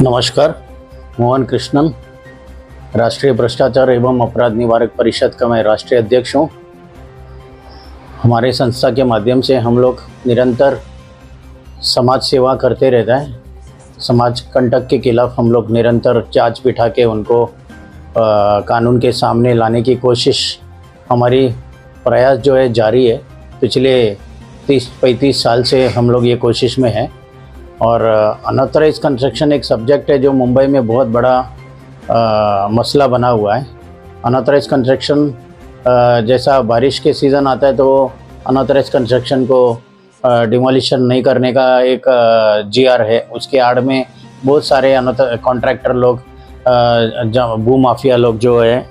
नमस्कार, मोहन कृष्णन, राष्ट्रीय भ्रष्टाचार एवं अपराध निवारक परिषद का मैं राष्ट्रीय अध्यक्ष हूँ। हमारे संस्था के माध्यम से हम लोग निरंतर समाज सेवा करते रहता है। समाज कंटक के खिलाफ हम लोग निरंतर जांच बिठा के उनको कानून के सामने लाने की कोशिश, हमारी प्रयास जो है जारी है। पिछले 30-35 साल से हम लोग ये कोशिश में हैं। और अनऑथराइज कंस्ट्रक्शन एक सब्जेक्ट है जो मुंबई में बहुत बड़ा मसला बना हुआ है। अनऑथराइज कंस्ट्रक्शन जैसा बारिश के सीज़न आता है तो अनऑथराइज कंस्ट्रक्शन को डिमोलिशन नहीं करने का एक जीआर है। उसके आड़ में बहुत सारे कॉन्ट्रैक्टर लोग, भू माफिया लोग जो है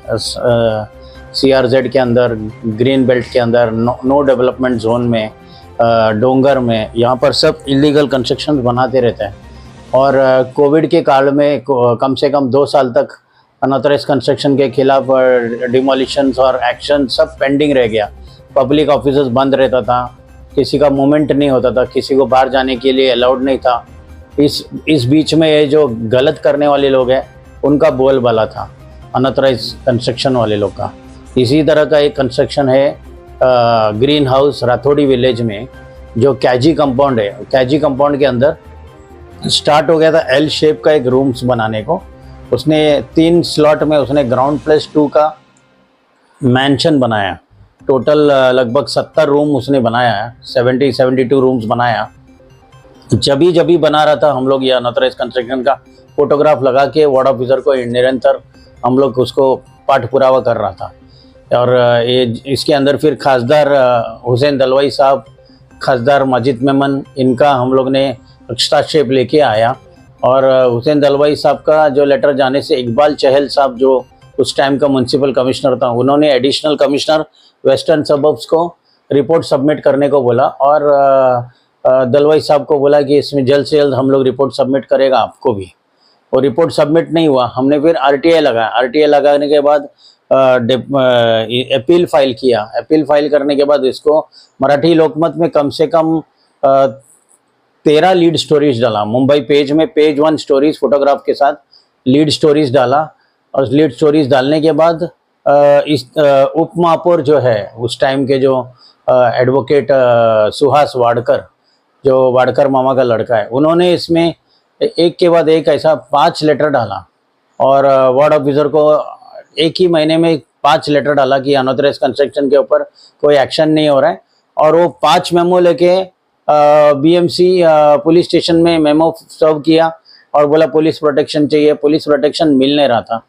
CRZ के अंदर, ग्रीन बेल्ट के अंदर, नो डेवलपमेंट जोन में, डोंगर में, यहाँ पर सब इलीगल कंस्ट्रक्शन बनाते रहते हैं। और कोविड के काल में कम से कम 2 साल तक अनऑथराइज कंस्ट्रक्शन के खिलाफ डिमोलिशंस और एक्शन सब पेंडिंग रह गया। पब्लिक ऑफिसेस बंद रहता था, किसी का मूवमेंट नहीं होता था, किसी को बाहर जाने के लिए अलाउड नहीं था। इस बीच में ये जो गलत करने वाले लोग हैं उनका बोलबाला था, अनऑथराइज कंस्ट्रक्शन वाले लोग का। इसी तरह का एक कंस्ट्रक्शन है ग्रीन हाउस राथोड़ी विलेज में, जो कैजी कंपाउंड है। कैजी कंपाउंड के अंदर स्टार्ट हो गया था एल शेप का एक रूम्स बनाने को। उसने 3 स्लॉट में उसने ग्राउंड +2 का मैंशन बनाया। टोटल लगभग 70 रूम उसने बनाया है, 72 रूम्स बनाया। जब भी बना रहा था हम लोग ये अनऑथराइज कंस्ट्रक्शन का फोटोग्राफ लगा के वार्ड ऑफिसर को निरंतर हम लोग उसको पाठ पुरावा कर रहा था। और ये इसके अंदर फिर खासदार हुसैन दलवाई साहब, खासदार माजिद मेमन, इनका हम लोग ने हस्तक्षेप लेके आया। और हुसैन दलवाई साहब का जो लेटर जाने से इकबाल चहल साहब जो उस टाइम का म्युनिसिपल कमिश्नर था, उन्होंने एडिशनल कमिश्नर वेस्टर्न सबर्ब्स को रिपोर्ट सबमिट करने को बोला। और दलवाई साहब को बोला कि इसमें जल्द से जल्द हम लोग रिपोर्ट सबमिट करेगा आपको भी। और रिपोर्ट सबमिट नहीं हुआ। हमने फिर RTI लगाया। RTI लगाने के बाद अपील फाइल किया। अपील फाइल करने के बाद इसको मराठी लोकमत में कम से कम 13 लीड स्टोरीज डाला। मुंबई पेज में पेज 1 स्टोरीज फोटोग्राफ के साथ लीड स्टोरीज डाला। और लीड स्टोरीज डालने के बाद इस उप महापौर जो है उस टाइम के, जो एडवोकेट सुहास वाडकर, जो वाडकर मामा का लड़का है, उन्होंने इसमें एक के बाद एक ऐसा 5 लेटर डाला। और वार्ड ऑफिसर को एक ही महीने में 5 लेटर डाला कि अनऑथराइज कंस्ट्रक्शन के ऊपर कोई एक्शन नहीं हो रहा है। और वो 5 मेमो लेके BMC पुलिस स्टेशन में मेमो सर्व किया और बोला पुलिस प्रोटेक्शन चाहिए। पुलिस प्रोटेक्शन मिल नहीं रहा था।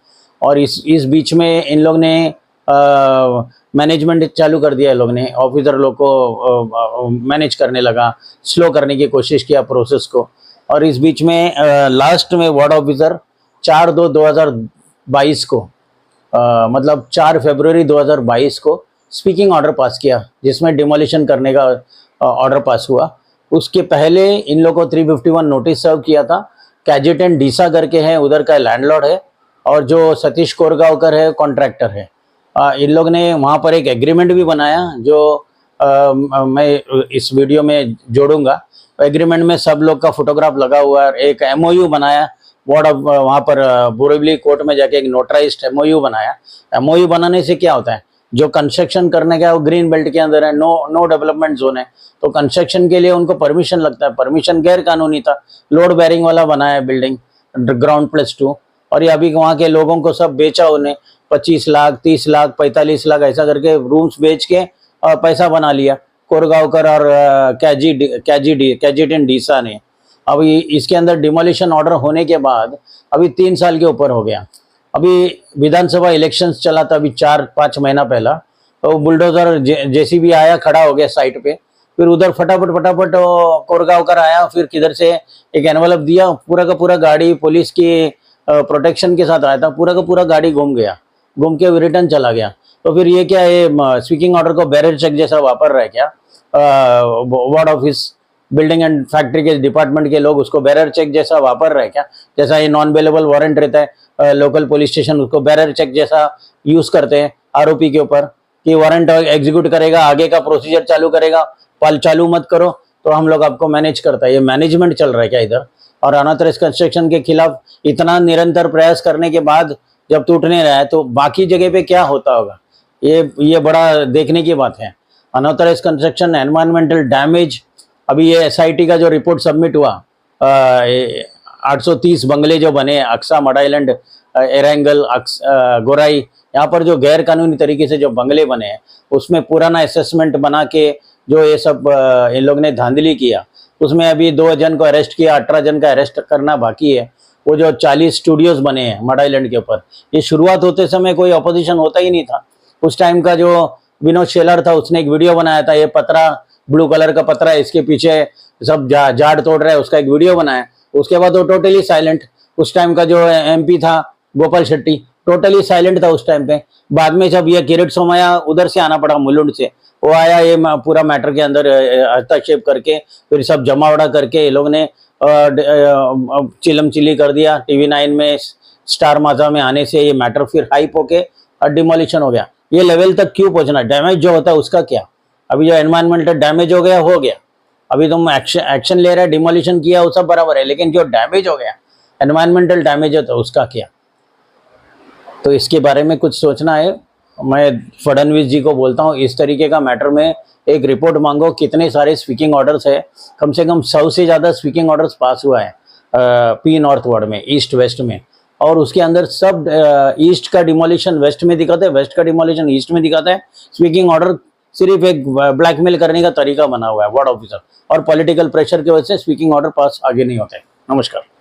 और इस बीच में इन लोग ने मैनेजमेंट चालू कर दिया। लोग ने ऑफिसर लोग को मैनेज करने लगा, स्लो करने की कोशिश किया प्रोसेस को। और इस बीच में लास्ट में वार्ड ऑफिसर 4/2/2022 को मतलब 4 फरवरी 2022 को स्पीकिंग ऑर्डर पास किया, जिसमें डिमोलिशन करने का ऑर्डर पास हुआ। उसके पहले इन लोगों को 351 नोटिस सर्व किया था। कैजेटन डीसा करके हैं, उधर का लैंडलॉर्ड है, और जो सतीश कोरगांवकर है कॉन्ट्रैक्टर है। इन लोग ने वहाँ पर एक एग्रीमेंट भी बनाया, जो मैं इस वीडियो में जोड़ूंगा। एग्रीमेंट में सब लोग का फोटोग्राफ लगा हुआ है। एक MOU बनाया वार्ड ऑफ, वहाँ पर बोरीवली कोर्ट में जाके एक नोटराइज्ड MOU बनाया। MOU बनाने से क्या होता है, जो कंस्ट्रक्शन करने का वो ग्रीन बेल्ट के अंदर है, नो डेवलपमेंट जोन है, तो कंस्ट्रक्शन के लिए उनको परमिशन लगता है। परमिशन गैर कानूनी था, लोड बेरिंग वाला बनाया बिल्डिंग ग्राउंड +2। और ये अभी वहाँ के लोगों को सब बेचा, उन्हें 25 लाख, 30 लाख, 45 लाख ऐसा करके रूम्स बेच के पैसा बना लिया कोरगांवकर और कैजेटन डीसा ने। अभी इसके अंदर डिमोलिशन ऑर्डर होने के बाद अभी 3 साल के ऊपर हो गया। अभी विधानसभा इलेक्शंस चला था अभी 4-5 महीना पहला, तो बुलडोजर JCB आया, खड़ा हो गया साइट पे। फिर उधर फटाफट कोरगांवकर आया, फिर किधर से एक एनवलप दिया, पूरा का पूरा गाड़ी पुलिस की प्रोटेक्शन के साथ आया था, पूरा का पूरा गाड़ी घूम के रिटर्न चला गया। तो फिर ये क्या, ये स्पीकिंग ऑर्डर को बैरर चेक जैसा वापर रहा है क्या? Ward office, building and factory के डिपार्टमेंट के लोग उसको बैरर चेक जैसा वापर रहे क्या? जैसा ये नॉन बेलेबल वारंट रहता है, लोकल पुलिस स्टेशन उसको बैरर चेक जैसा यूज करते हैं आरोपी के ऊपर, कि वारंट एग्जीक्यूट करेगा, आगे का प्रोसीजर चालू करेगा, चालू मत करो तो हम लोग आपको मैनेज करता है। ये मैनेजमेंट चल रहा है क्या इधर? और अनऑथराइज्ड कंस्ट्रक्शन के खिलाफ इतना निरंतर प्रयास करने के बाद जब टूट नहीं रहा है तो बाकी जगह पे क्या होता होगा, ये बड़ा देखने की बात है। अनऑथराइज्ड कंस्ट्रक्शन, एनवायरमेंटल डैमेज, अभी ये एसआईटी का जो रिपोर्ट सबमिट हुआ, 830 बंगले जो बने अक्सा, मड आइलैंड, एरेंगल, गोराई, यहाँ पर जो गैर कानूनी तरीके से जो बंगले बने हैं उसमें पुराना असेसमेंट बना के जो ये सब इन लोग ने धांधली किया, उसमें अभी 2 जन को अरेस्ट किया, 18 जन का अरेस्ट करना बाकी है। वो जो 40 स्टूडियोज बने हैं मड आइलैंड के ऊपर, ये शुरुआत होते समय कोई अपोजिशन होता ही नहीं था। उस टाइम का जो विनोद शेलर था उसने एक वीडियो बनाया था, ये पतरा ब्लू कलर का पतरा है, इसके पीछे सब झाड़ तोड़ रहा है, उसका एक वीडियो बनाया। उसके बाद वो टोटली साइलेंट। उस टाइम का जो एमपी था गोपाल शेट्टी, टोटली साइलेंट था उस टाइम पे। बाद में जब ये किरीट सोमैया उधर से आना पड़ा मुलुंड से, वो आया, ये पूरा मैटर के अंदर हस्तक्षेप करके फिर सब जमावड़ा करके ये लोग ने चिलम चिली कर दिया। TV9 में, स्टार माजा में आने से ये मैटर फिर हाइप होके और डिमोलिशन हो गया। ये लेवल तक क्यों पहुंचना? डैमेज जो होता है उसका क्या? अभी जो एनवायरमेंटल डैमेज हो गया, हो गया। अभी तुम एक्शन ले रहे हैं, डिमोलिशन किया, वो सब बराबर है, लेकिन जो डैमेज हो गया, एनवायरमेंटल डैमेज होता है उसका क्या? तो इसके बारे में कुछ सोचना है। मैं फडणवीस जी को बोलता हूँ, इस तरीके का मैटर में एक रिपोर्ट मांगो। कितने सारे स्पीकिंग ऑर्डर्स है, कम से कम 100 से ज़्यादा स्पीकिंग ऑर्डर्स पास हुआ है पी नॉर्थ वार्ड में, ईस्ट वेस्ट में, और उसके अंदर सब ईस्ट का डिमोलिशन वेस्ट में दिखाता है, वेस्ट का डिमोलिशन ईस्ट में दिखाता है। स्पीकिंग ऑर्डर सिर्फ एक ब्लैकमेल करने का तरीका बना हुआ है वार्ड ऑफिसर, और पॉलिटिकल प्रेशर की वजह से स्पीकिंग ऑर्डर पास आगे नहीं होते। नमस्कार।